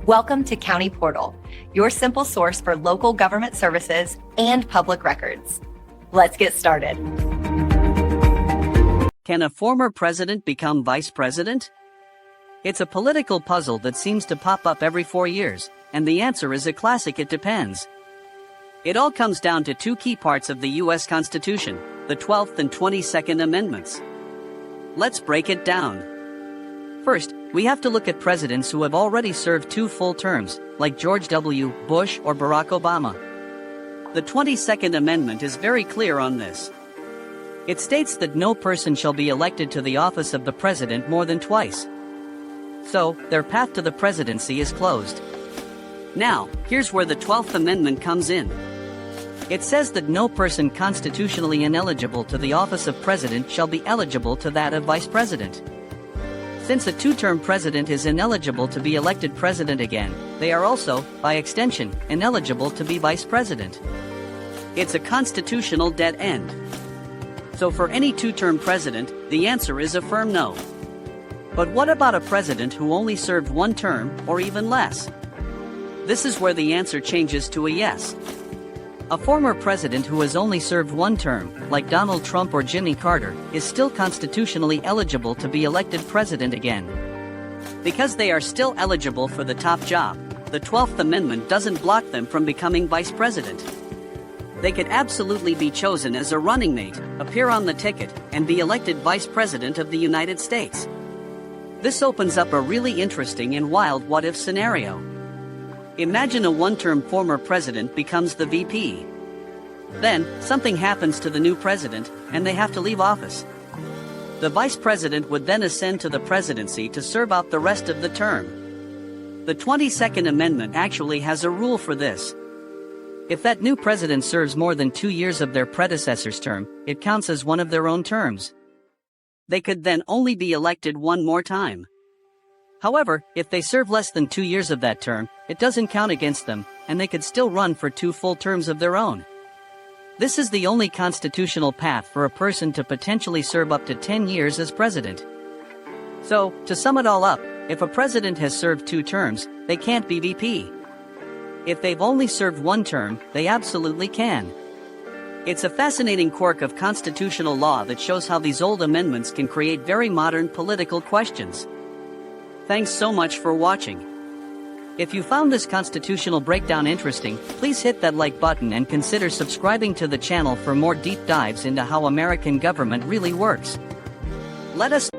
Welcome to County Portal, your simple source for local government services and public records. Let's get started. Can a former president become vice president? It's a political puzzle that seems to pop up every 4 years, and the answer is a classic: it depends. It all comes down to two key parts of the U.S. Constitution, the 12th and 22nd Amendments. Let's break it down. First, we have to look at presidents who have already served 2 full terms, like George W. Bush or Barack Obama. The 22nd Amendment is very clear on this. It states that no person shall be elected to the office of the president more than twice. So, their path to the presidency is closed. Now, here's where the 12th Amendment comes in. It says that no person constitutionally ineligible to the office of president shall be eligible to that of vice president. Since a 2-term president is ineligible to be elected president again, they are also, by extension, ineligible to be vice president. It's a constitutional dead end. So for any 2-term president, the answer is a firm no. But what about a president who only served 1 term, or even less? This is where the answer changes to a yes. A former president who has only served 1 term, like Donald Trump or Jimmy Carter, is still constitutionally eligible to be elected president again. Because they are still eligible for the top job, the 12th Amendment doesn't block them from becoming vice president. They could absolutely be chosen as a running mate, appear on the ticket, and be elected vice president of the United States. This opens up a really interesting and wild what-if scenario. Imagine a 1-term former president becomes the VP. Then, something happens to the new president, and they have to leave office. The vice president would then ascend to the presidency to serve out the rest of the term. The 22nd Amendment actually has a rule for this. If that new president serves more than 2 years of their predecessor's term, it counts as one of their own terms. They could then only be elected 1 more time. However, if they serve less than 2 years of that term, it doesn't count against them, and they could still run for 2 full terms of their own. This is the only constitutional path for a person to potentially serve up to 10 years as president. So, to sum it all up, if a president has served 2 terms, they can't be VP. If they've only served 1 term, they absolutely can. It's a fascinating quirk of constitutional law that shows how these old amendments can create very modern political questions. Thanks so much for watching. If you found this constitutional breakdown interesting, please hit that like button and consider subscribing to the channel for more deep dives into how American government really works. Let us